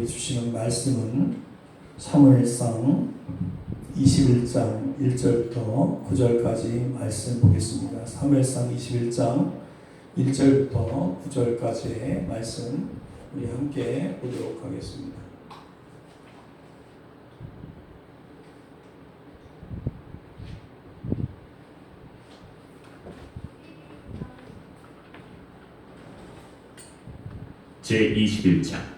우리에게 주시는 말씀은 사무엘상 21장 1절부터 9절까지 말씀 보겠습니다. 사무엘상 21장 1절부터 9절까지의 말씀 우리 함께 보도록 하겠습니다. 제21장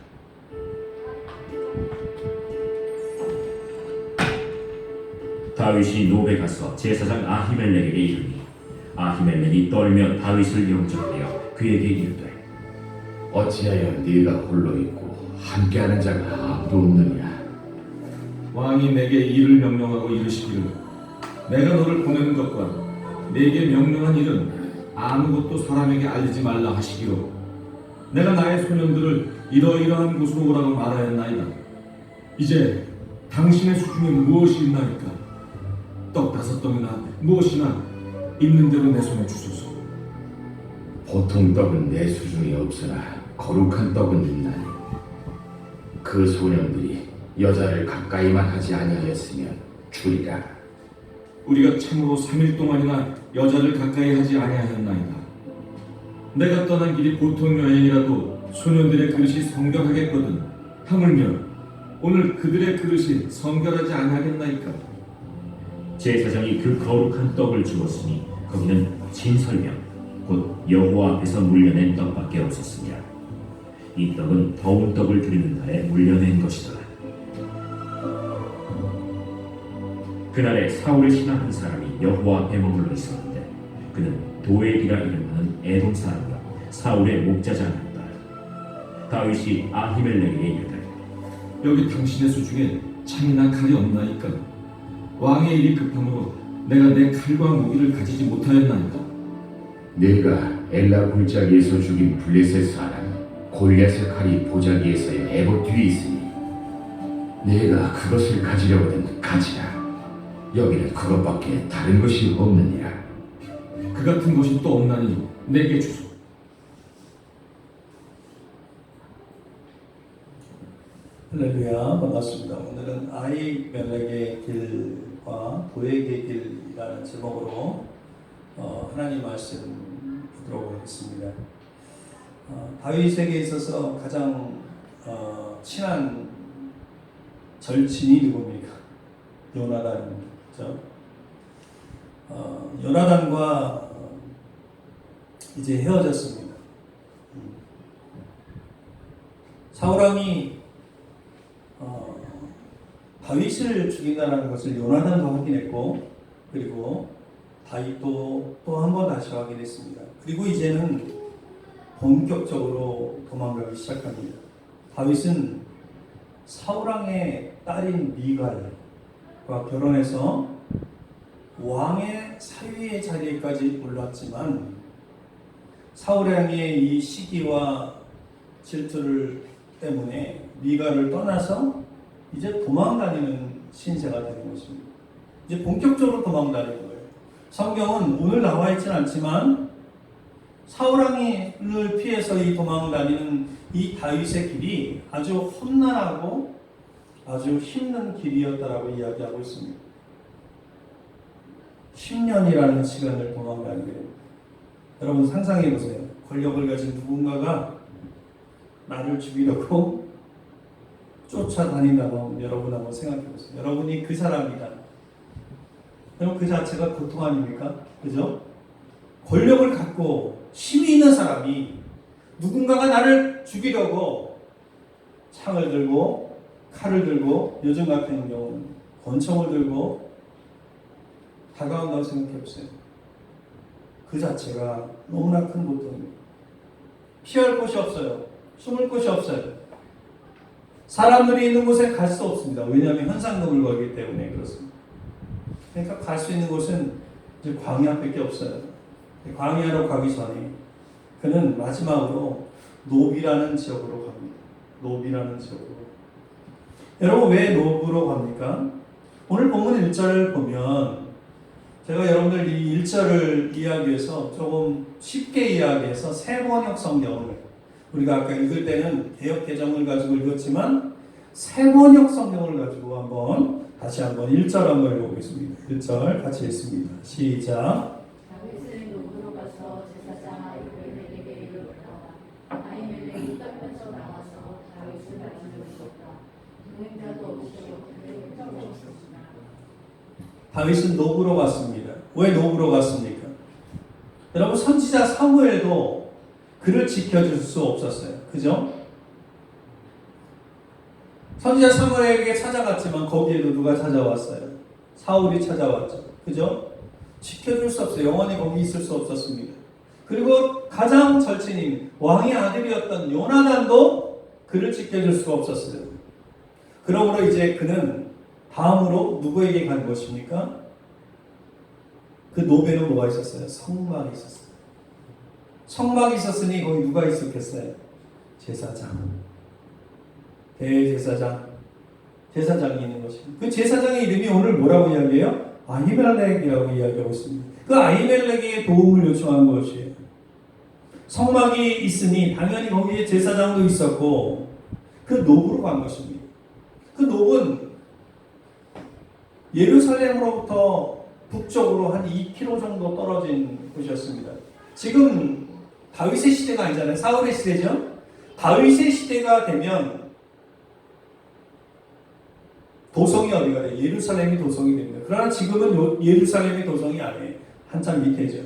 다윗이 노베 가서 제사장 아히멜렉에게 이르니 아히멜렉이 떨며 다윗을 영접하여 그에게 이르되 어찌하여 네가 홀로 있고 함께하는 자가 아무도 없느냐? 왕이 내게 일을 명령하고 이르시기를 내가 너를 보내는 것과 내게 명령한 일은 아무것도 사람에게 알리지 말라 하시기로 내가 나의 소년들을 이러이러한 곳으로 오라고 말하였나이다. 이제 당신의 수중에 무엇이 있나이까? 떡 5덩이나 무엇이나 있는 대로 내 손에 주소서. 보통 떡은 내 수중에 없으나 거룩한 떡은 있나니 그 소년들이 여자를 가까이만 하지 아니하였으면 주리라. 우리가 참으로 3일 동안이나 여자를 가까이 하지 아니하였나이다. 내가 떠난 길이 보통 여행이라도 소년들의 그릇이 성결하겠거든. 하물며 오늘 그들의 그릇이 성결하지 아니하겠나이까? 제사장이 그 거룩한 떡을 주었으니 거기는 진설명 곧 여호와 앞에서 물려낸 떡밖에 없었으며 이 떡은 더운 떡을 드리는 날에 물려낸 것이더라. 그날에 사울의 신하 한 사람이 여호와 앞에 머물러 있었는데 그는 도액이라 이름하는 에돔 사람이라 사울의 목자장이었다. 다윗이 아히멜렉에게 이르되 여기 당신의 수중에 창이나 칼이 없나이까? 왕의 일이 급함으로 내가 내 칼과 무기를 가지지 못하였나이까? 네가 엘라 골짜기에서 죽인 블레셋 사람 골리앗의 칼이 보자기에서의 에봇 뒤에 있으니 네가 그것을 가지려거든 가지라. 여기는 그것밖에 다른 것이 없느니라. 그 같은 것이 또 없나니 내게 주소. 할렐루야, 반갑습니다. 오늘은 아히멜렉의 길과 도액의 길이라는 제목으로 하나님 말씀 보도록 하겠습니다. 다윗에게 있어서 가장 친한 절친이 누굽니까? 요나단이죠. 요나단과 이제 헤어졌습니다. 사울왕이 다윗을 죽인다는 것을 요나단도 확인했고 그리고 다윗도 또 한 번 다시 확인했습니다. 그리고 이제는 본격적으로 도망가기 시작합니다. 다윗은 사울왕의 딸인 미갈과 결혼해서 왕의 사위의 자리에까지 올랐지만 사울왕의 이 시기와 질투를 때문에 미갈을 떠나서 이제 도망다니는 신세가 되는 것입니다. 이제 본격적으로 도망다니는 거예요. 성경은 오늘 나와 있지는 않지만 사울왕을 피해서 이 도망다니는 이 다윗의 길이 아주 험난하고 아주 힘든 길이었다라고 이야기하고 있습니다. 10년이라는 시간을 도망다니게 됩니다. 여러분 상상해 보세요. 권력을 가진 누군가가 나를 죽이려고 쫓아다닌다고 여러분 한번 생각해 보세요. 여러분이 그 사람이다. 그럼 그 자체가 고통 아닙니까? 그죠? 권력을 갖고 힘이 있는 사람이 누군가가 나를 죽이려고 창을 들고 칼을 들고 요즘 같은 경우는 권총을 들고 다가온다고 생각해 보세요. 그 자체가 너무나 큰 고통입니다. 피할 곳이 없어요. 숨을 곳이 없어요. 사람들이 있는 곳에 갈 수 없습니다. 왜냐하면 현상금을 걸기 때문에 그렇습니다. 그러니까 갈 수 있는 곳은 이제 광야밖에 없어요. 광야로 가기 전에 그는 마지막으로 노비라는 지역으로 갑니다. 노비라는 지역으로. 여러분 왜 노브로 갑니까? 오늘 본문 1절을 보면 제가 여러분들 이 1절을 이야기해서 조금 쉽게 이야기해서 세번역 성경을 우리가 아까 읽을 때는 개역 개정을 가지고 읽었지만 새번역 성경을 가지고 다시 한번 1절 한번 읽어보겠습니다. 1절 같이 읽습니다. 시작. 다윗은 노브로 가서 제사장 아히멜렉에게 이르렀다. 아히멜렉이 떨면서 나와서 다윗을 맞이하였다. 동행자도 없이 그의 흠적이 없었으나 다윗은 노브로 갔습니다. 왜 노브로 갔습니까? 여러분 선지자 사무엘도 그를 지켜줄 수 없었어요. 그죠? 선지자 사무엘에게 찾아갔지만 거기에도 누가 찾아왔어요? 사울이 찾아왔죠. 그죠? 지켜줄 수 없어요. 영원히 거기 있을 수 없었습니다. 그리고 가장 절친인 왕의 아들이었던 요나단도 그를 지켜줄 수가 없었어요. 그러므로 이제 그는 다음으로 누구에게 간 것입니까? 그 노베는 뭐가 있었어요? 성막이 있었어요. 성막이 있었으니 거기 누가 있었겠어요? 제사장. 대제사장. 제사장이 있는 것입니다. 그 제사장의 이름이 오늘 뭐라고 이야기해요? 아히멜렉이라고 이야기하고 있습니다. 그 아히멜렉에게 도움을 요청한 것이에요. 성막이 있으니 당연히 거기에 제사장도 있었고 그 노브로 간 것입니다. 그 노브는 예루살렘으로부터 북쪽으로 한 2km 정도 떨어진 곳이었습니다. 지금 다윗의 시대가 아니잖아요. 사울의 시대죠. 다윗의 시대가 되면 도성이 어디가 돼요? 예루살렘이 도성이 됩니다. 그러나 지금은 예루살렘이 도성이 아니에요. 한참 밑에죠.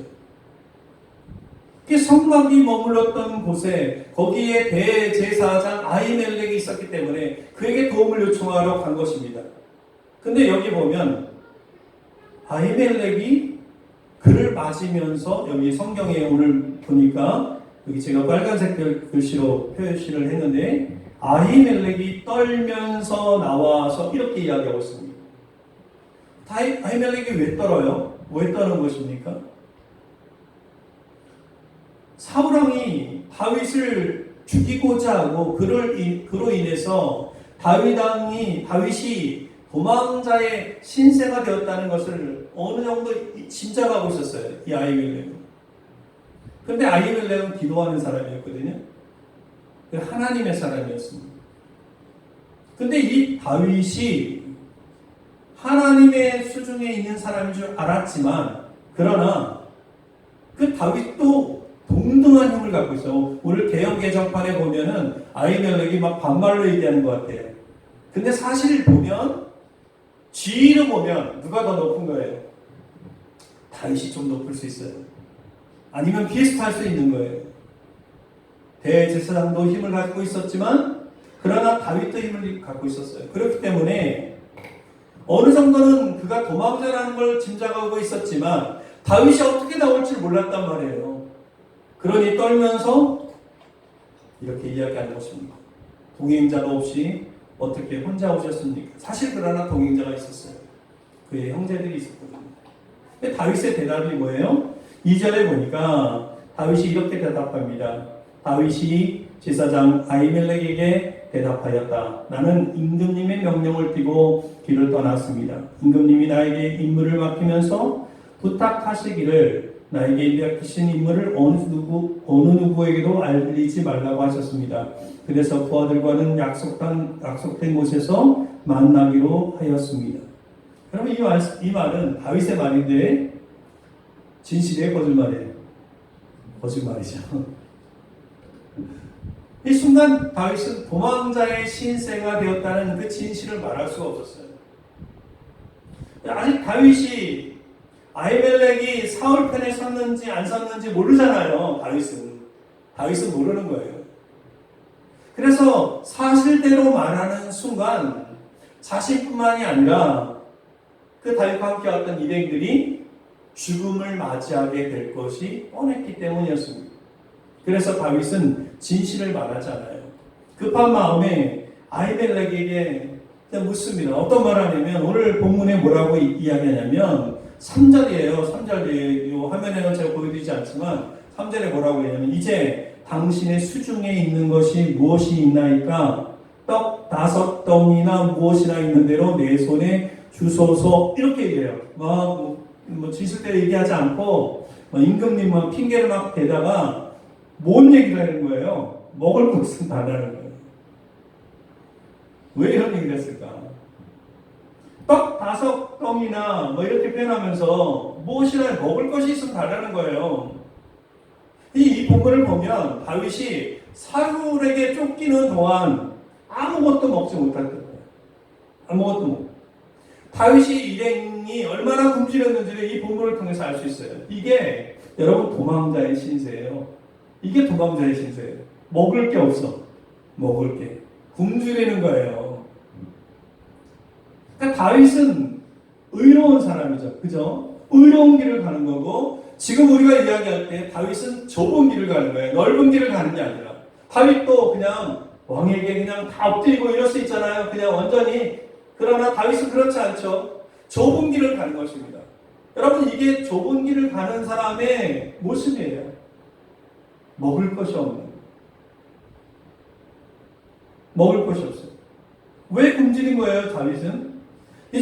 성막이 머물렀던 곳에 거기에 대제사장 아히멜렉이 있었기 때문에 그에게 도움을 요청하러 간 것입니다. 근데 여기 보면 아히멜렉이 그를 맞으면서 여기 성경에 오늘 보니까 여기 제가 빨간색 글씨로 표시를 했는데 아히멜렉이 떨면서 나와서 이렇게 이야기하고 있습니다. 아히멜렉이 왜 떨어요? 왜 떠는 것입니까? 사울왕이 다윗을 죽이고자 하고 그로 인해서 다윗이 도망자의 신세가 되었다는 것을 어느 정도 짐작하고 있었어요. 이 아히멜렉은. 그런데 아히멜렉은 기도하는 사람이었거든요. 하나님의 사람이었습니다. 근데 이 다윗이 하나님의 수중에 있는 사람인 줄 알았지만 그러나 그 다윗도 동등한 힘을 갖고 있어요. 오늘 개역 개정판에 보면은 아히멜렉이 막 반말로 얘기하는 것 같아요. 근데 사실 보면 지위로 보면 누가 더 높은 거예요? 다윗이 좀 높을 수 있어요. 아니면 비슷할 수 있는 거예요. 대제사장도 힘을 갖고 있었지만 그러나 다윗도 힘을 갖고 있었어요. 그렇기 때문에 어느 정도는 그가 도망자라는 걸 짐작하고 있었지만 다윗이 어떻게 나올지 몰랐단 말이에요. 그러니 떨면서 이렇게 이야기하는 것입니다. 동행자도 없이 어떻게 혼자 오셨습니까? 사실 그러나 동행자가 있었어요. 그의 형제들이 있었거든요. 근데 다윗의 대답이 뭐예요? 2절에 보니까 다윗이 이렇게 대답합니다. 다윗이 제사장 아히멜렉에게 대답하였다. 나는 임금님의 명령을 띠고 길을 떠났습니다. 임금님이 나에게 임무를 맡기면서 부탁하시기를 나에게 맡기신 임무를 어느 누구에게도 알리지 말라고 하셨습니다. 그래서 부하들과는 약속된 곳에서 만나기로 하였습니다. 그러면 이 말은 다윗의 말인데 진실이에요, 거짓말이에요? 거짓말이죠. 이 순간 다윗은 도망자의 신세가 되었다는 그 진실을 말할 수가 없었어요. 아직 다윗이 아히멜렉이 사울 편에 섰는지 안 섰는지 모르잖아요. 다윗은 모르는 거예요. 그래서 사실대로 말하는 순간 자신뿐만이 아니라 그 다윗과 함께 왔던 일행들이 죽음을 맞이하게 될 것이 뻔했기 때문이었습니다. 그래서 다윗은 진실을 말하잖아요. 급한 마음에 아히멜렉에게 묻습니다. 어떤 말 하냐면 오늘 본문에 뭐라고 이야기하냐면 3절이에요. 3절이에요. 이 화면에는 제가 보여드리지 않지만 3절에 뭐라고 하냐면 이제 당신의 수중에 있는 것이 무엇이 있나이까 떡 5덩이나 무엇이나 있는 대로 내 손에 주소서 이렇게 얘기해요. 진실대로 얘기하지 않고 임금님 핑계를 막 대다가 뭔 얘기를 하는 거예요? 먹을 것은 달라는 거예요. 왜 이런 얘기를 했을까? 떡 5덩이나 뭐 이렇게 표현하면서 무엇이나 먹을 것이 있으면 달라는 거예요. 이 본문을 보면 다윗이 사울에게 쫓기는 동안 아무것도 먹지 못했던 거예요. 아무것도 먹고. 다윗이 일행이 얼마나 굶주렸는지를 이 본문을 통해서 알 수 있어요. 이게 여러분 도망자의 신세예요. 이게 도망자의 신세예요. 먹을 게 없어. 먹을 게. 굶주리는 거예요. 그러니까 다윗은 의로운 사람이죠. 그죠? 의로운 길을 가는 거고 지금 우리가 이야기할 때 다윗은 좁은 길을 가는 거예요. 넓은 길을 가는 게 아니라. 다윗도 그냥 왕에게 그냥 다 엎드리고 이럴 수 있잖아요. 그냥 완전히. 그러나 다윗은 그렇지 않죠. 좁은 길을 가는 것입니다. 여러분 이게 좁은 길을 가는 사람의 모습이에요. 먹을 것이 없는. 먹을 것이 없어요. 왜 굶주린 거예요, 다윗은?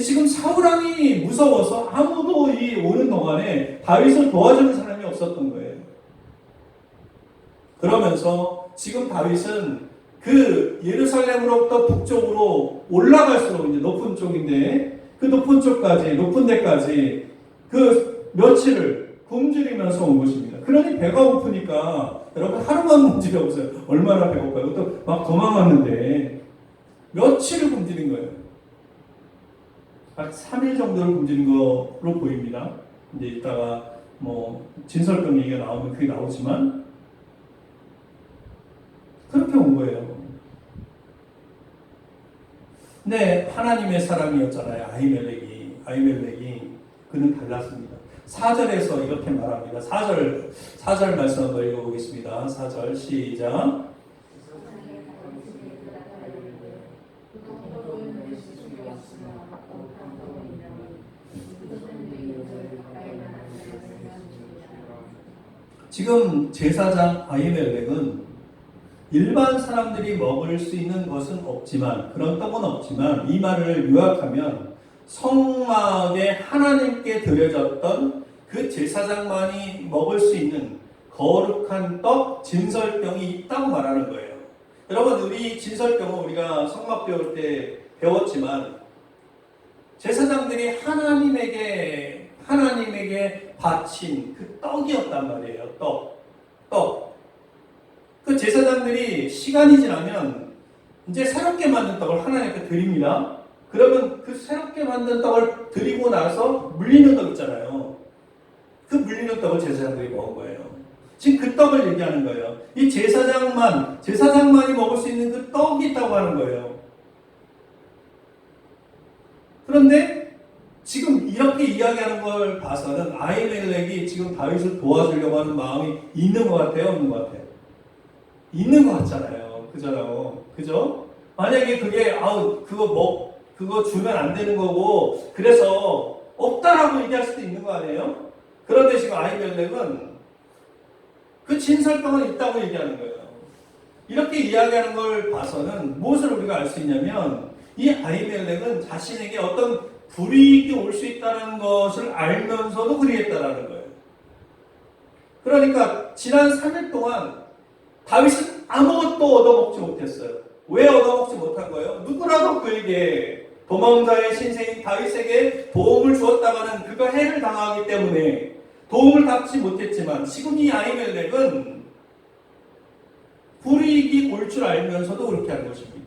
지금 사울왕이 무서워서 아무도 이 오는 동안에 다윗을 도와주는 사람이 없었던 거예요. 그러면서 지금 다윗은 그 예루살렘으로부터 북쪽으로 올라갈수록 이제 높은 쪽인데 그 높은 쪽까지, 높은 데까지 그 며칠을 굶주리면서 온 것입니다. 그러니 배가 고프니까 여러분 하루만 굶주리 없어요. 얼마나 배고파요. 또 막 도망왔는데 며칠을 굶주린 거예요. 한 3일 정도를 굶주린 거로 보입니다. 이제 이따가 뭐 진설병 얘기가 나오면 그게 나오지만 그렇게 온 거예요. 근데 하나님의 사람이었잖아요. 아히멜렉이 그는 달랐습니다. 4절에서 이렇게 말합니다. 4절 말씀 한번 읽어보겠습니다. 4절 시작. 지금 제사장 아히멜렉은 일반 사람들이 먹을 수 있는 것은 없지만 그런 떡은 없지만 이 말을 요약하면 성막에 하나님께 드려졌던 그 제사장만이 먹을 수 있는 거룩한 떡 진설병이 있다고 말하는 거예요. 여러분 우리 진설병은 우리가 성막 배울 때 배웠지만 제사장들이 하나님에게 바친 그 떡이었단 말이에요. 떡. 그 제사장들이 시간이 지나면 이제 새롭게 만든 떡을 하나님께 드립니다. 그러면 그 새롭게 만든 떡을 드리고 나서 물리는 떡 있잖아요. 그 물리는 떡을 제사장들이 먹은 거예요. 지금 그 떡을 얘기하는 거예요. 이 제사장만이 먹을 수 있는 그 떡이 있다고 하는 거예요. 그런데 지금 이렇게 이야기하는 걸 봐서는 아히멜렉이 지금 다윗을 도와주려고 하는 마음이 있는 것 같아요, 없는 것 같아요? 있는 것 같잖아요. 그죠? 만약에 그게 그거 주면 안 되는 거고 그래서 없다라고 얘기할 수도 있는 거 아니에요? 그런데 지금 아히멜렉은 그 진설병은 있다고 얘기하는 거예요. 이렇게 이야기하는 걸 봐서는 무엇을 우리가 알 수 있냐면 이 아히멜렉은 자신에게 어떤 불이익이 올 수 있다는 것을 알면서도 그리했다라는 거예요. 그러니까 지난 3일 동안 다윗은 아무것도 얻어먹지 못했어요. 왜 얻어먹지 못한 거예요? 누구라도 그에게 도망자의 신세인 다윗에게 도움을 주었다가는 그가 해를 당하기 때문에 도움을 받지 못했지만 지금 이 아히멜렉은 불이익이 올 줄 알면서도 그렇게 한 것입니다.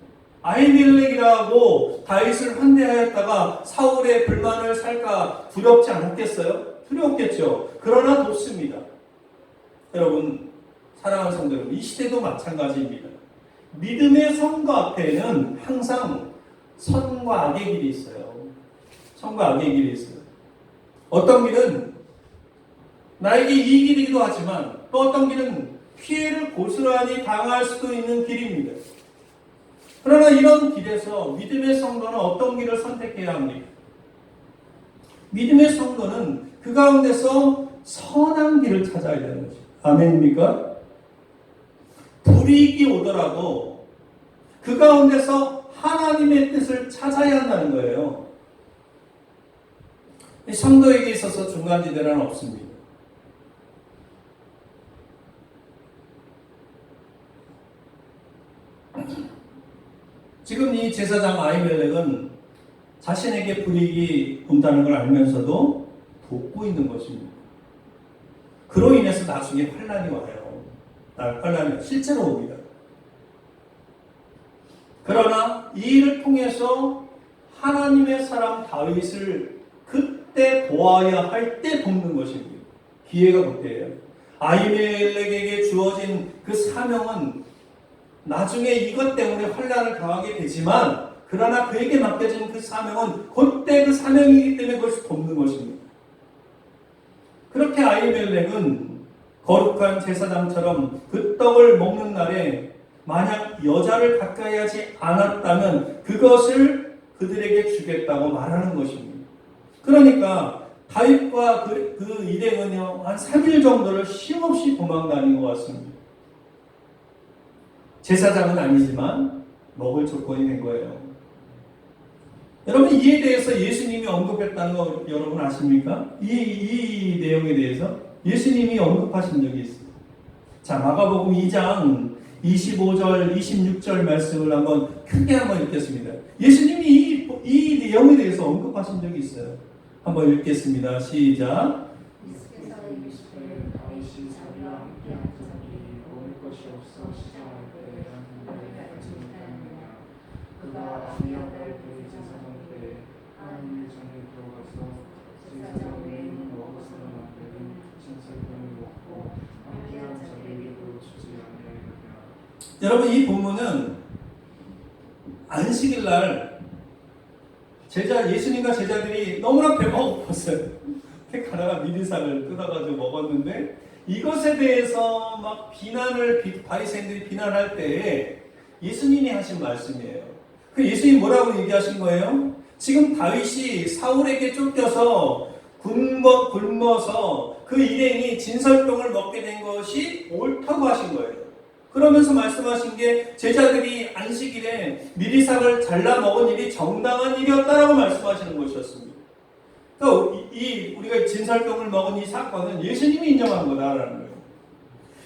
아히멜렉이라고 다윗을 환대하였다가 사울의 불만을 살까 두렵지 않았겠어요? 두려웠겠죠. 그러나 돕습니다. 여러분 사랑하는 성도 여러분, 이 시대도 마찬가지입니다. 믿음의 선과 앞에는 항상 선과 악의 길이 있어요. 선과 악의 길이 있어요. 어떤 길은 나에게 이익이기도 하지만 또 어떤 길은 피해를 고스란히 당할 수도 있는 길입니다. 그러나 이런 길에서 믿음의 성도는 어떤 길을 선택해야 합니까? 믿음의 성도는 그 가운데서 선한 길을 찾아야 되는 거죠. 아멘입니까? 불이익이 오더라도 그 가운데서 하나님의 뜻을 찾아야 한다는 거예요. 성도에게 있어서 중간지대는 없습니다. 지금 이 제사장 아히멜렉은 자신에게 불이익이 온다는 걸 알면서도 돕고 있는 것입니다. 그로 인해서 나중에 환란이 와요. 환란이 실제로 옵니다. 그러나 이 일을 통해서 하나님의 사람 다윗을 그때 보아야 할 때 돕는 것입니다. 기회가 그때예요. 아히멜렉에게 주어진 그 사명은 나중에 이것 때문에 환란을 당하게 되지만, 그러나 그에게 맡겨진 그 사명은 그때 그 사명이기 때문에 그것을 돕는 것입니다. 그렇게 아히멜렉은 거룩한 제사장처럼 그 떡을 먹는 날에 만약 여자를 가까이 하지 않았다면 그것을 그들에게 주겠다고 말하는 것입니다. 그러니까 다윗과 그 일행은요, 한 3일 정도를 쉼없이 도망다닌 것 같습니다. 제사장은 아니지만 먹을 조건이 된 거예요. 여러분, 이에 대해서 예수님이 언급했다는 거 여러분 아십니까? 이 내용에 대해서 예수님이 언급하신 적이 있어요. 자, 마가복음 2장 25절, 26절 말씀을 크게 한번 읽겠습니다. 예수님이 이 내용에 대해서 언급하신 적이 있어요. 한번 읽겠습니다. 시작. 예수께서 이르시되 다윗이 자기와 함께 한 자기 먹을 것이 없어 시장할 때 너희가 알지 못하느냐. 그가 아비아달 대제사장 때 하나님의 전에 들어가서 제사장 외에는 먹어서는 안 되는 진설병을 먹고 함께한 자기에게도 주지 아니하였느냐. 여러분, 이 본문은 안식일 날 예수님과 제자들이 너무나 배가 고팠어요. 가다가 미리상을 뜯어가지고 먹었는데, 이것에 대해서 막 바리새인들이 비난할 때에 예수님이 하신 말씀이에요. 그 예수님이 뭐라고 얘기하신 거예요? 지금 다윗이 사울에게 쫓겨서 굶어서 그 일행이 진설병을 먹게 된 것이 옳다고 하신 거예요. 그러면서 말씀하신 게 제자들이 안식일에 미리삭을 잘라 먹은 일이 정당한 일이었다라고 말씀하시는 것이었습니다. 그러니까 우리가 진설병을 먹은 이 사건은 예수님이 인정한 거다라는 거예요.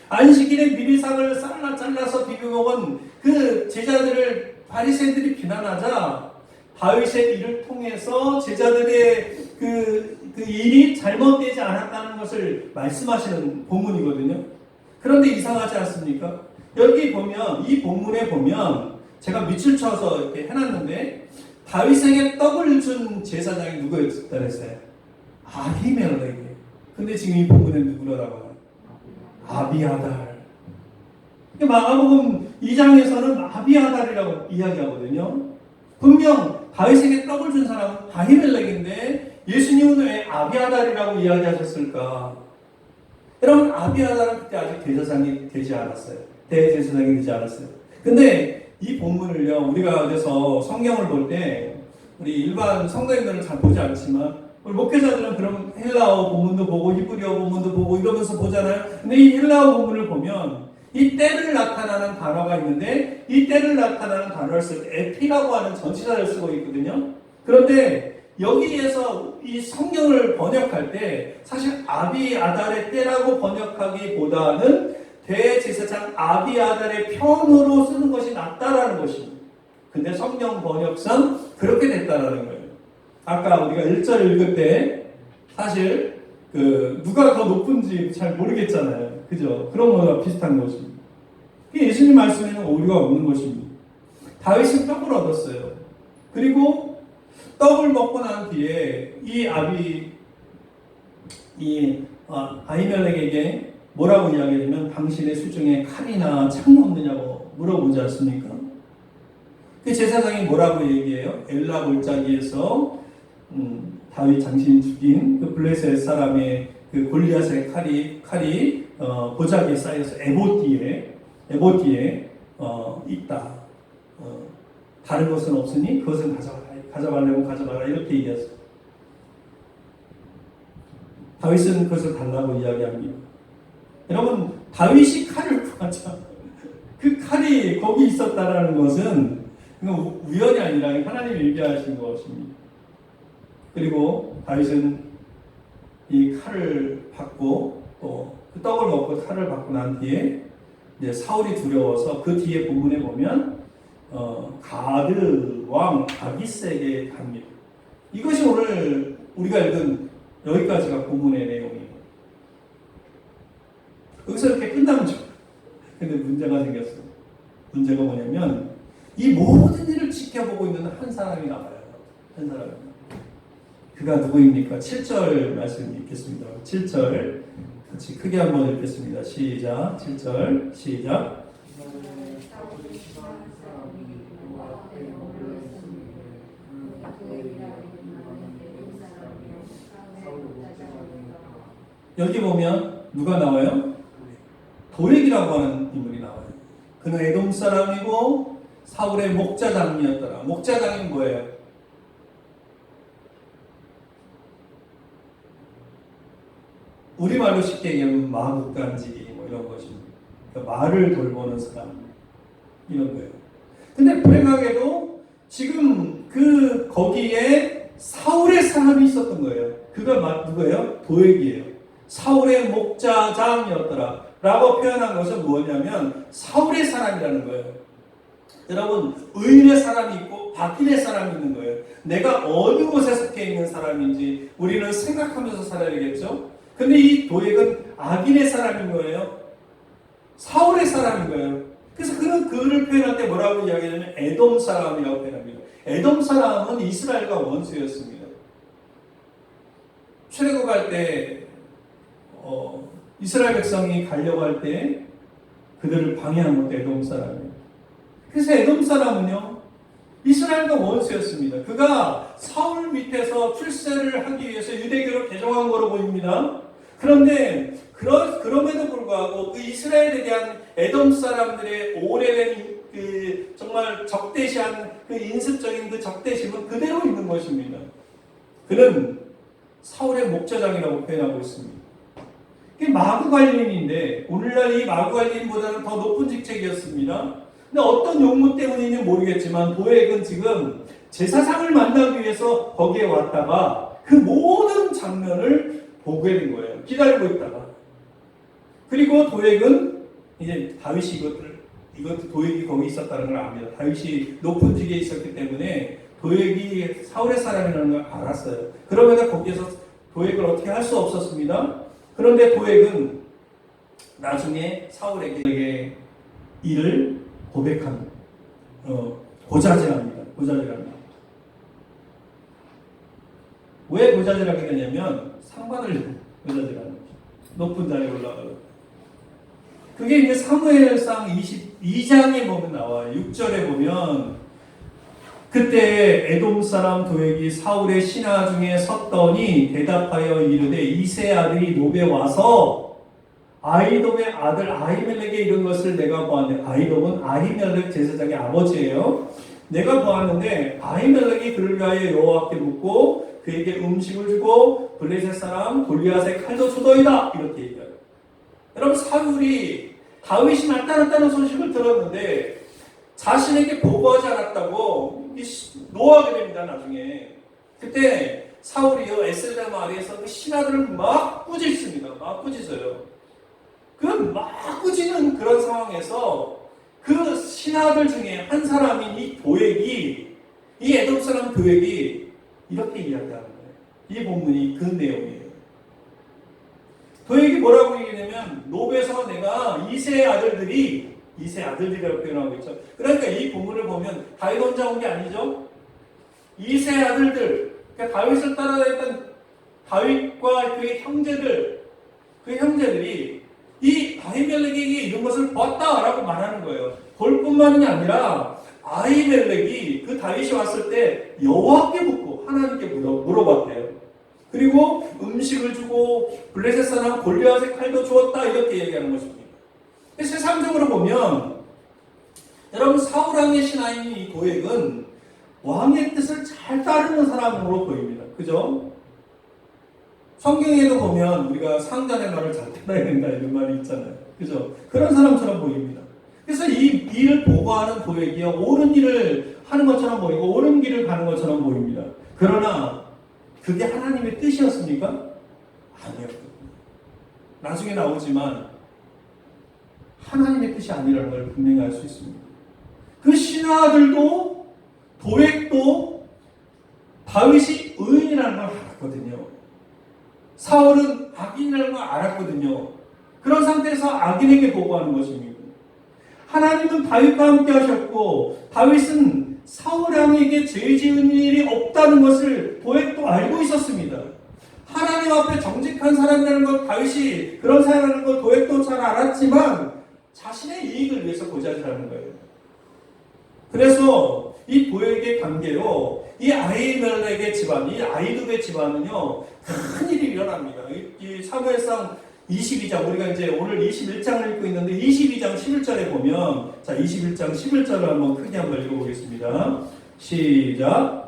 안식일에 미리삭을 잘라서 비벼 먹은 그 제자들을 바리새인들이 비난하자 다윗의 일을 통해서 제자들의 그 일이 잘못되지 않았다는 것을 말씀하시는 본문이거든요. 그런데 이상하지 않습니까? 여기 보면, 이 본문에 보면 제가 밑줄 쳐서 이렇게 해놨는데, 다윗에게 떡을 준 제사장이 누구였다 그랬어요? 아히멜렉. 근데 지금 이 본문에 누구라고 하나요? 아비아달. 마가복음 2장에서는 아비아달이라고 이야기하거든요. 분명 다윗에게 떡을 준 사람은 아히멜렉인데 예수님은 왜 아비아달이라고 이야기하셨을까? 여러분, 아비아달은 그때 아직 대제사장이 되지 않았어요. 대제사장이 되지 않았어요. 근데 이 본문을요, 우리가 어디서 성경을 볼 때, 우리 일반 성도님들은 잘 보지 않지만, 우리 목회자들은 그럼 헬라어 본문도 보고, 히브리어 본문도 보고 이러면서 보잖아요. 근데 이 헬라어 본문을 보면, 이 때를 나타나는 단어가 있는데, 이 때를 나타나는 단어를 쓸 때 에피라고 하는 전치사를 쓰고 있거든요. 그런데 여기에서 이 성경을 번역할 때 사실 아비아달의 때라고 번역하기보다는 대제사장 아비아달의 편으로 쓰는 것이 낫다라는 것입니다. 근데 성경 번역상 그렇게 됐다라는 거예요. 아까 우리가 1절 읽을 때 사실 누가 더 높은지 잘 모르겠잖아요. 그죠? 그런 거와 비슷한 것입니다. 예수님 말씀에는 오류가 없는 것입니다. 다윗은 떡을 얻었어요. 그리고 떡을 먹고 난 뒤에 아히멜렉에게 뭐라고 이야기하냐면 당신의 수중에 칼이나 창이 없느냐고 물어보지 않습니까? 그 제사장이 뭐라고 얘기해요? 엘라 골짜기에서 다윗 장신이 죽인 그 블레셋 사람의 그 골리앗의 칼이 보자기에 쌓여서 에봇 뒤에 있다. 다른 것은 없으니 그것은 가져가려면 가져가라 이렇게 얘기했어요. 다윗은 그것을 달라고 이야기합니다. 여러분, 다윗이 칼을 구하자. 그 칼이 거기 있었다라는 것은 우연이 아니라 하나님이 일비하신 것입니다. 그리고 다윗은 이 칼을 받고 또 그 떡을 먹고 칼을 받고 난 뒤에 이제 사울이 두려워서 그 뒤에 본문에 보면 가드 왕 아기스에게 갑니다. 이것이 오늘 우리가 읽은 여기까지가 본문의 내용이에요. 여기서 이렇게 끝나면 좋아요. 근데 문제가 생겼어요. 문제가 뭐냐면 이 모든 일을 지켜보고 있는 한 사람이 나와요. 한 사람이. 그가 누구입니까? 7절 말씀 읽겠습니다. 7절 같이 크게 한번 읽겠습니다. 시작. 7절 시작. 여기 보면 누가 나와요? 도액이라고 하는 인물이 나와요. 그는 에돔 사람이고 사울의 목자장이었더라. 목자장이 뭐예요? 우리말로 쉽게 얘기하면 마국간지 뭐 이런 것입니다. 그러니까 말을 돌보는 사람 이런 거예요. 근데 불행하게도 지금 그 거기에 사울의 사람이 있었던 거예요. 그가 누구예요? 도액이에요. 사울의 목자장이었더라 라고 표현한 것은 뭐냐면 사울의 사람이라는 거예요. 여러분, 의인의 사람이 있고 박인의 사람이 있는 거예요. 내가 어느 곳에 속해 있는 사람인지 우리는 생각하면서 살아야 되겠죠. 근데 이 도액은 악인의 사람인 거예요. 사울의 사람인 거예요. 그래서 그를 표현할 때 뭐라고 이야기하냐면 에돔 사람이라고 표현합니다. 에돔 사람은 이스라엘과 원수였습니다. 출애굽할 때 이스라엘 백성이 가려고 할 때 그들을 방해한 것도 에돔 사람이에요. 그래서 에돔 사람은요 이스라엘과 원수였습니다. 그가 사울 밑에서 출세를 하기 위해서 유대교를 개종한 거로 보입니다. 그런데 그럼에도 불구하고 그 이스라엘에 대한 에돔 사람들의 오래된 그 정말 적대시한 그 인습적인 그 적대심은 그대로 있는 것입니다. 그는 사울의 목자장이라고 표현하고 있습니다. 이게 마구 관리인인데 오늘날 이 마구 관리인보다는 더 높은 직책이었습니다. 근데 어떤 용무 때문인지 모르겠지만 도액은 지금 제사장을 만나기 위해서 거기에 왔다가 그 모든 장면을 보게 된 거예요. 기다리고 있다가. 그리고 도액은 이제 다윗이 이것도 도액이 거기 있었다는 걸 압니다. 다윗이 높은 직에 있었기 때문에 도액이 사울의 사람이라는 걸 알았어요. 그러면 거기에서 도액을 어떻게 할 수 없었습니다. 그런데 도액은 나중에 사울에게 이를 고백합니다. 고자질합니다. 왜 고자질하게 되냐면 상 받으려고 고자질하는 거죠. 높은 자리에 올라가고. 그게 이제 사무엘상 22장에 보면 나와요. 6절에 보면 그때 에돔 사람 도액이 사울의 신하 중에 섰더니 대답하여 이르되 이세 아들이 노베 와서 아히돔의 아들 아히멜렉에 이른 것을 내가 보았는데 아히돔은 아히멜렉 제사장의 아버지예요. 내가 보았는데 아히멜렉이 그를 위하여 여호와께 묻고 그에게 음식을 주고 블레셋 사람 골리앗의 칼도 주더이다 이렇게 얘기해요. 여러분 사울이 다윗이 나타났다는 소식을 들었는데 자신에게 보고하지 않았다고 노하게 됩니다. 나중에 그때 사울이요 에셀담 아래에서 그 신하들을 막 꾸짖습니다. 막 꾸짖어요. 그 막 꾸짖는 그런 상황에서 그 신하들 중에 한 사람인 이 도액이 이 에돔 사람 도액이 이렇게 이야기하는 거예요. 이 본문이 그 내용이에요. 도액이 뭐라고 얘기하냐면 노베에서 내가 이세 아들들이라고 표현하고 있죠. 그러니까 이 본문을 보면 다윗 혼자 온 게 아니죠. 이세 아들들, 그러니까 다윗을 따라다녔던 다윗과 그의 형제들이 이 아히멜렉에게 이런 것을 봤다라고 말하는 거예요. 볼 뿐만이 아니라 아히멜렉이 그 다윗이 왔을 때 여호와께 묻고 하나님께 물어봤대요. 그리고 음식을 주고 블레셋 사람 골리앗의 칼도 주었다 이렇게 얘기하는 것입니다. 세상적으로 보면 여러분 사울 왕의 신하인 이 도액은 왕의 뜻을 잘 따르는 사람으로 보입니다. 그죠? 성경에도 보면 우리가 상전의 말을 잘 따라야 된다 이런 말이 있잖아요. 그죠? 그런 사람처럼 보입니다. 그래서 이 일을 보고하는 도액이요 옳은 일을 하는 것처럼 보이고 옳은 길을 가는 것처럼 보입니다. 그러나 그게 하나님의 뜻이었습니까? 아니었거든요. 나중에 나오지만 하나님의 뜻이 아니라는 걸 분명히 알 수 있습니다. 그 신하들도 도액도 다윗이 의인이라는 걸 알았거든요. 사울은 악인이라는 걸 알았거든요. 그런 상태에서 악인에게 보고하는 것입니다. 하나님은 다윗과 함께 하셨고 다윗은 사울 왕에게 죄 지은 일이 없다는 것을 도액도 알고 있었습니다. 하나님 앞에 정직한 사람이라는 것, 다윗이 그런 사람이라는 걸 도액도 잘 알았지만 자신의 이익을 위해서 고자질하는 거예요. 그래서 이 도액의 관계로 이 아히멜렉의 집안, 이 아히두베 집안은요 큰 일이 일어납니다. 이 사무엘상 22장, 우리가 이제 오늘 21장을 읽고 있는데 22장 11절에 보면, 자 21장 11절을 한번 크게 한번 읽어보겠습니다. 시작.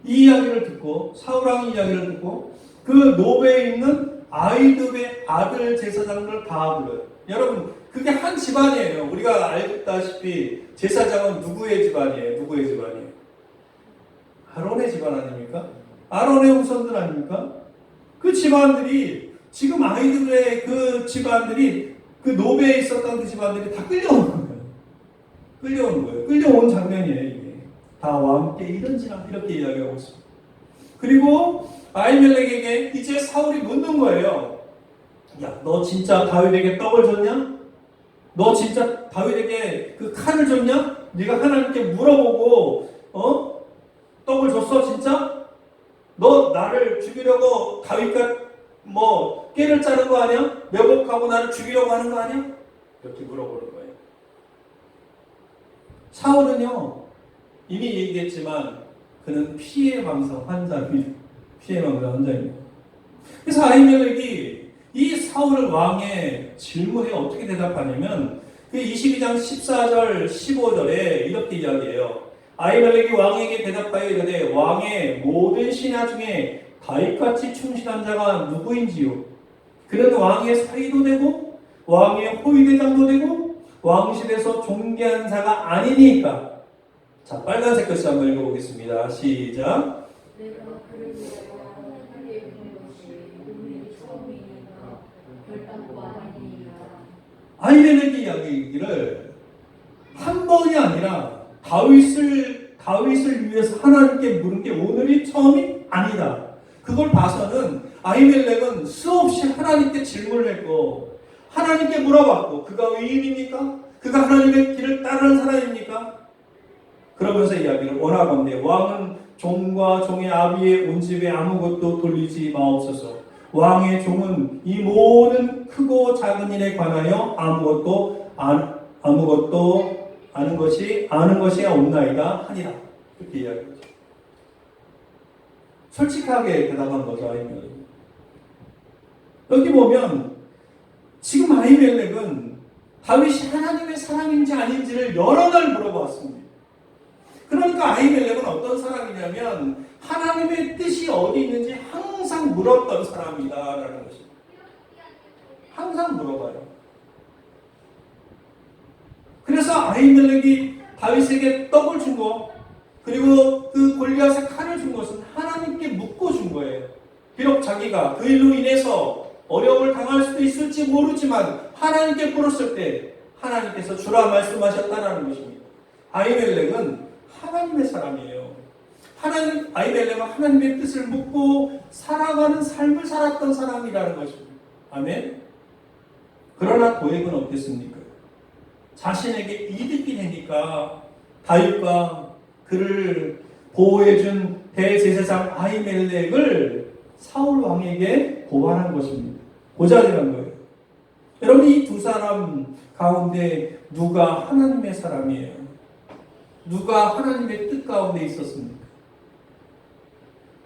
이 이야기를 듣고, 사울왕의 이야기를 듣고 그 노베에 있는 아히두베 아들 제사장들 다 불러요. 여러분, 그게 한 집안이에요. 우리가 알다시피 제사장은 누구의 집안이에요? 누구의 집안이에요? 아론의 집안 아닙니까? 아론의 후손들 아닙니까? 그 집안들이, 지금 아히두베의 그 집안들이, 그 노베에 있었던 그 집안들이 다 끌려오는 거예요. 끌려오는 거예요. 끌려온 장면이에요, 이게. 다와 함께 이런지라 이렇게 이야기하고 있습니다. 그리고 아히멜렉에게 이제 사울이 묻는 거예요. 야, 너 진짜 다윗에게 떡을 줬냐? 너 진짜 다윗에게 그 칼을 줬냐? 네가 하나님께 물어보고 떡을 줬어 진짜? 너 나를 죽이려고 다윗과 깨를 짜는 거 아니야? 매복하고 나를 죽이려고 하는 거 아니야? 이렇게 물어보는 거예요. 사울은요 이미 얘기했지만 그는 피해망상 환자입니다. 피해망상 환자입니다. 그래서 아히멜렉이 이 사울 왕의 질문에 어떻게 대답하냐면 그 22장 14절 15절에 이렇게 이야기해요. 아히멜렉이 왕에게 대답하여 이르되 왕의 모든 신하 중에 다윗같이 충실한 자가 누구인지요? 그는 왕의 사위도 되고 왕의 호위대장도 되고 왕실에서 존귀한 자가 아니니까. 자, 빨간색 글씨 한번 읽어보겠습니다. 시작. 내가 그를 위하여 하늘에 있는 것이 오늘이 처음이니까 결단코 아니니까. 아히멜렉의 이야기를 한 번이 아니라 다윗을 위해서 하나님께 물은 게 오늘이 처음이 아니다. 그걸 봐서는 아히멜렉은 수없이 하나님께 질문을 했고 하나님께 물어봤고 그가 의인입니까? 그가 하나님의 길을 따르는 사람입니까? 그러면서 이야기를 원하건대 왕은 종과 종의 아비의 온 집에 아무것도 돌리지 마옵소서. 왕의 종은 이 모든 크고 작은 일에 관하여 아무것도 아는 것이 없나이다 하니라. 이렇게 이야기하죠. 솔직하게 대답한 거죠, 아히멜렉. 여기 보면 지금 아히멜렉은 다윗이 하나님의 사람인지 아닌지를 여러 날 물어봤습니다. 그러니까 아히멜렉은 어떤 사람이냐면 하나님의 뜻이 어디 있는지 항상 물었던 사람이다라는 것입니다. 항상 물어봐요. 그래서 아히멜렉이 다윗에게 떡을 준 거, 그리고 그 골리앗의 칼을 준 것은 하나님께 묻고 준 거예요. 비록 자기가 그 일로 인해서 어려움을 당할 수도 있을지 모르지만 하나님께 물었을 때 하나님께서 주라 말씀하셨다라는 것입니다. 아히멜렉은 하나님의 사람이에요. 아히멜렉은 하나님의 뜻을 묻고 살아가는 삶을 살았던 사람이라는 것입니다. 아멘. 그러나 도액은 어땠습니까? 자신에게 이득이 되니까 다윗과 그를 보호해준 대제사장 아히멜렉을 사울 왕에게 고발한 것입니다. 고자질한 거예요. 여러분, 이 두 사람 가운데 누가 하나님의 사람이에요? 누가 하나님의 뜻 가운데 있었습니까?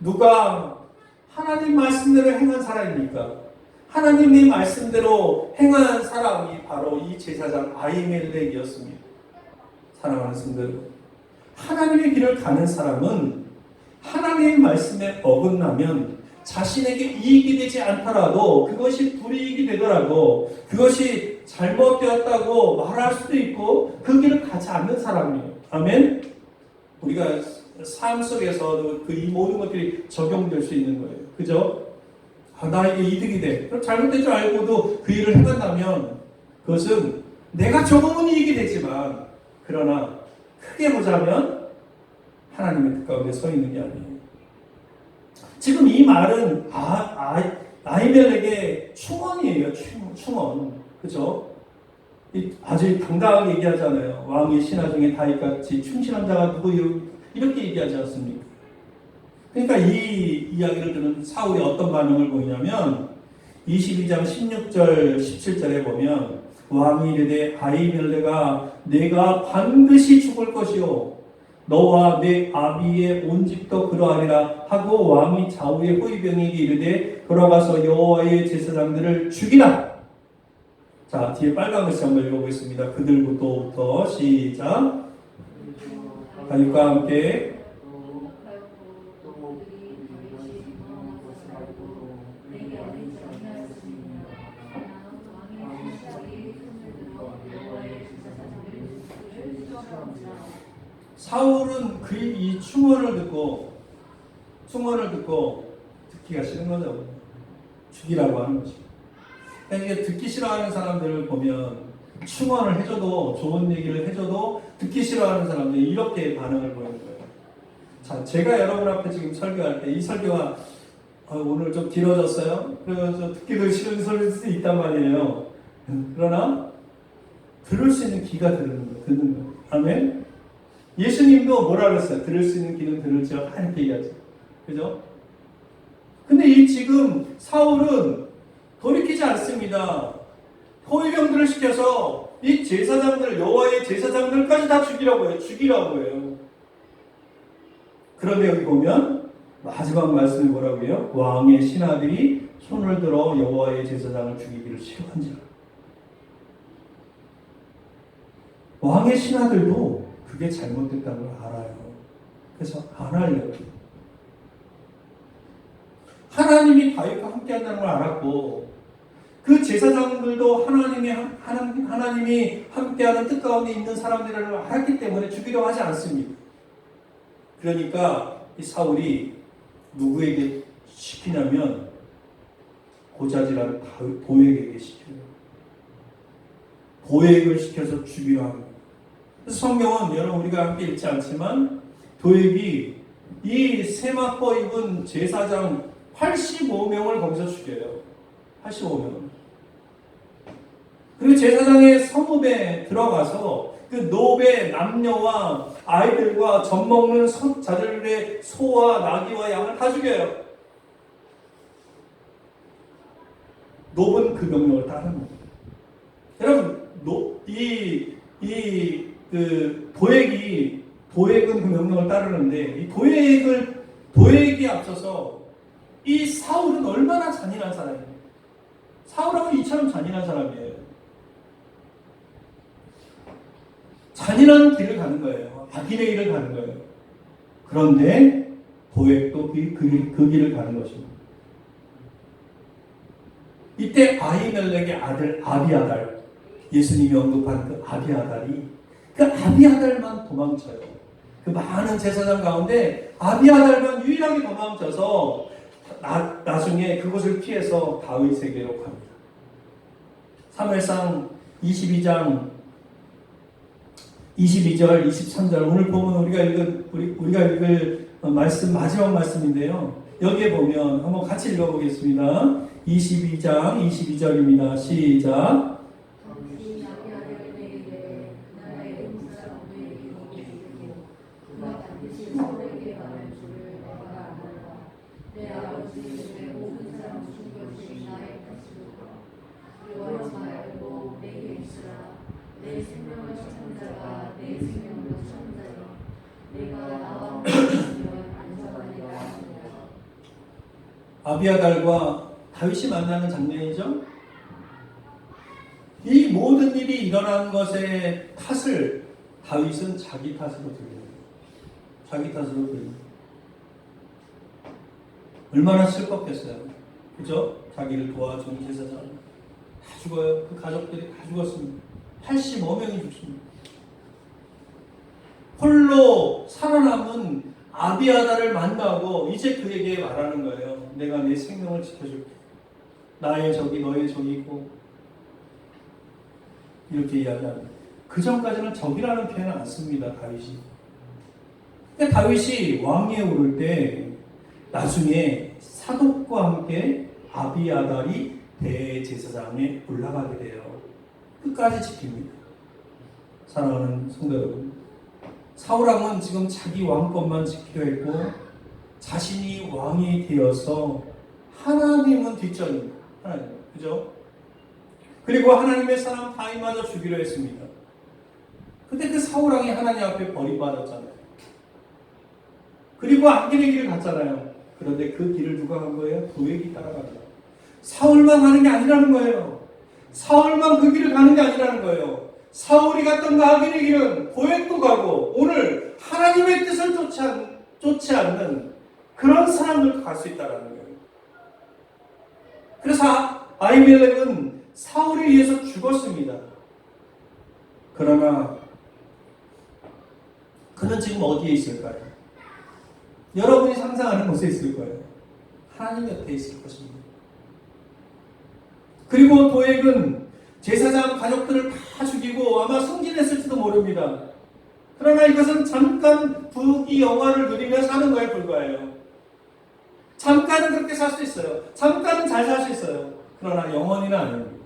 누가 하나님 말씀대로 행한 사람입니까? 하나님의 말씀대로 행한 사람이 바로 이 제사장 아히멜렉이었습니다. 사랑하는 성도들, 하나님의 길을 가는 사람은 하나님의 말씀에 어긋나면 자신에게 이익이 되지 않더라도 그것이 불이익이 되더라도 그것이 잘못되었다고 말할 수도 있고 그 길을 가지 않는 사람이에요. 아멘? 우리가 삶 속에서도 이 모든 것들이 적용될 수 있는 거예요. 그죠? 나에게 이득이 돼. 그럼 잘못된 줄 알고도 그 일을 해간다면 그것은 내가 조금은 이익이 되지만 그러나 크게 보자면 하나님의 뜻 가운데 서 있는 게 아니에요. 지금 이 말은 아히멜렉의 충언이에요. 충언. 그죠? 아주 당당하게 얘기하잖아요. 왕의 신하 중에 다윗같이 충실한 자가 누구요? 이렇게 얘기하지 않습니까? 그러니까 이 이야기를 듣는 사울이 어떤 반응을 보이냐면 22장 16절 17절에 보면 왕이 이르되 아히멜렉아 내가 반드시 죽을 것이요 너와 내 아비의 온 집도 그러하리라 하고 왕이 좌우의 호위병에게 이르되 돌아가서 여호와의 제사장들을 죽이라. 자, 뒤에 빨간 글씨 한번 읽어보겠습니다. 그들부터 시작. 다윗과 함께 사울은 이 충언을 듣고 듣기가 싫은 거죠. 죽이라고 하는 거죠. 그러니까 이게 듣기 싫어하는 사람들을 보면 충언을 해줘도 좋은 얘기를 해줘도 듣기 싫어하는 사람들이 이렇게 반응을 보이는 거예요. 자, 제가 여러분 앞에 지금 설교할 때 이 설교가 오늘 좀 길어졌어요. 그래서 듣기도 싫은 소리일 수 있단 말이에요. 그러나 들을 수 있는 귀가 듣는 거예요. 아멘. 예수님도 뭐라 그랬어요? 들을 수 있는 귀는 들을지어다 이렇게 얘기하죠. 그죠? 근데 지금 사울은 돌이키지 않습니다. 호위병들을 시켜서 이 제사장들, 여호와의 제사장들까지 다 죽이라고 해요. 그런데 여기 보면 마지막 말씀이 뭐라고 해요? 왕의 신하들이 손을 들어 여호와의 제사장을 죽이기를 싫어한지라. 왕의 신하들도 그게 잘못됐다는 걸 알아요. 그래서 안 하려고. 하나님이 다윗과 함께 한다는 걸 알았고 그 제사장들도 하나님이 함께하는 뜻 가운데 있는 사람들을 알았기 때문에 죽이려고 하지 않습니다. 그러니까 이 사울이 누구에게 시키냐면 고자질한 도액에게 시켜요. 도액을 시켜서 죽이려 합니다. 성경은 여러분 우리가 함께 읽지 않지만 도액이 이 세마포 입은 제사장 85명을 거기서 죽여요. 85명. 그리고 제사장의 성읍에 들어가서 그 노베 남녀와 아이들과 젖 먹는 자들의 소와 나귀와 양을 다 죽여요. 노은 그 명령을 따릅니다. 여러분, 도액은 그 명령을 따르는데 이 도액이 앞서서 이 사울은 얼마나 잔인한 사람이에요. 사울하고 이처럼 잔인한 사람이에요. 잔인한 길을 가는 거예요. 악인의 길을 가는 거예요. 그런데 도액도 그 길을 가는 것입니다. 이때 아히멜렉의 아들 아비아달, 예수님이 언급한 그 아비아달만 도망쳐요. 그 많은 제사장 가운데 아비아달만 유일하게 도망쳐서 나중에 그곳을 피해서 다윗에게로 갑니다. 사무엘상 22장 22절 23절 오늘 보면 우리가 읽을 말씀 마지막 말씀인데요. 여기에 보면 한번 같이 읽어보겠습니다. 22장 22절입니다. 시작. 아비아달과 다윗이 만나는 장면이죠. 이 모든 일이 일어난 것의 탓을 다윗은 자기 탓으로 들여요. 자기 탓으로 들여요. 얼마나 슬펐겠어요. 그죠? 자기를 도와준 제사장 다 죽어요. 그 가족들이 다 죽었습니다. 85명이 죽습니다. 홀로 살아남은 아비아다를 만나고 이제 그에게 말하는 거예요. 내가 내 생명을 지켜줄게. 나의 적이 너의 적이고 이렇게 이야기합니다. 그 전까지는 적이라는 표현을 안 씁니다. 다윗이. 근데 다윗이 왕위에 오를 때 나중에 사독과 함께 아비아달이 대제사장에 올라가게 돼요. 끝까지 지킵니다. 사랑하는 성도 여러분, 사울왕은 지금 자기 왕권만 지키려 했고 자신이 왕이 되어서 하나님은 뒷전입니다. 하나님, 그죠? 그리고 하나님의 사람 다윗마저 죽이려 했습니다. 근데 그 사울왕이 하나님 앞에 버림받았잖아요. 그리고 악인의 길을 갔잖아요. 그런데 그 길을 누가 간 거예요? 도액이 따라갑니다. 사울만 가는 게 아니라는 거예요. 사울만 그 길을 가는 게 아니라는 거예요. 사울이 갔던 그 악인의 길은 도액도 가고 오늘 하나님의 뜻을 쫓지 않는 그런 사람들도 갈 수 있다는 거예요. 그래서 아히멜렉은 사울에 의해서 죽었습니다. 그러나 그는 지금 어디에 있을까요? 여러분이 상상하는 곳에 있을 거예요. 하나님 옆에 있을 것입니다. 그리고 도액은 제사장 가족들을 다 죽이고 아마 승진했을지도 모릅니다. 그러나 이것은 잠깐 부귀 영화를 누리며 사는 거에 불과해요. 잠깐은 그렇게 살 수 있어요. 잠깐은 잘 살 수 있어요. 그러나 영원히는 아닙니다.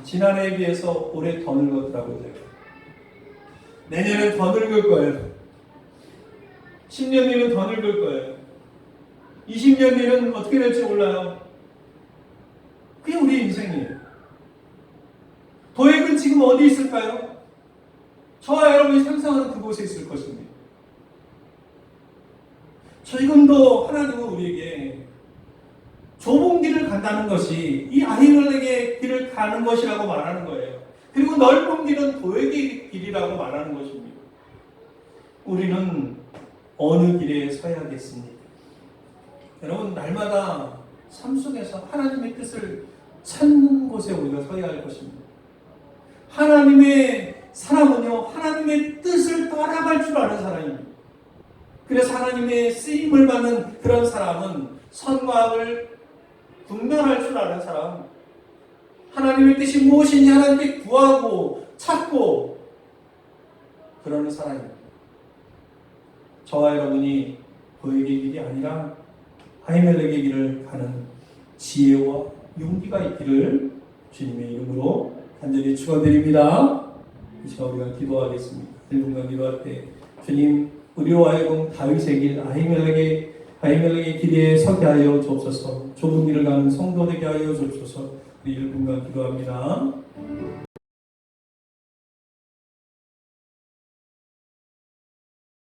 지난해에 비해서 올해 더 늙었더라고요. 내년엔 더 늙을 거예요. 10년 뒤는 더 늙을 거예요. 20년 뒤는 어떻게 될지 몰라요. 그게 우리 인생이에요. 도액은 지금 어디 있을까요? 저와 여러분이 상상하는 그곳에 있을 것입니다. 지금도 하나님은 우리에게 좁은 길을 간다는 것이 이 아히멜렉의 길을 가는 것이라고 말하는 거예요. 그리고 넓은 길은 도액의 길이라고 말하는 것입니다. 우리는 어느 길에 서야겠습니까? 여러분, 날마다 삶 속에서 하나님의 뜻을 찾는 곳에 우리가 서야 할 것입니다. 하나님의 사람은요, 하나님의 뜻을 따라갈 줄 아는 사람입니다. 그래서 하나님의 쓰임을 받는 그런 사람은 선과 악을 분별할 줄 아는 사람, 하나님의 뜻이 무엇인지 하나님께 구하고 찾고 그러는 사람입니다. 저와 여러분이 도액의 길이 아니라 아히멜렉의 길을 가는 지혜와 용기가 있기를 주님의 이름으로 간절히 축원드립니다. 이 시간 우리가 기도하겠습니다. 1분간 기도할 때 주님, 우리로 하여금 다윗의 길, 아히멜렉의 길에 서게 하여 주옵소서. 좁은 길을 가는 성도 되게 하여 주옵소서. 우리 1분간 기도합니다.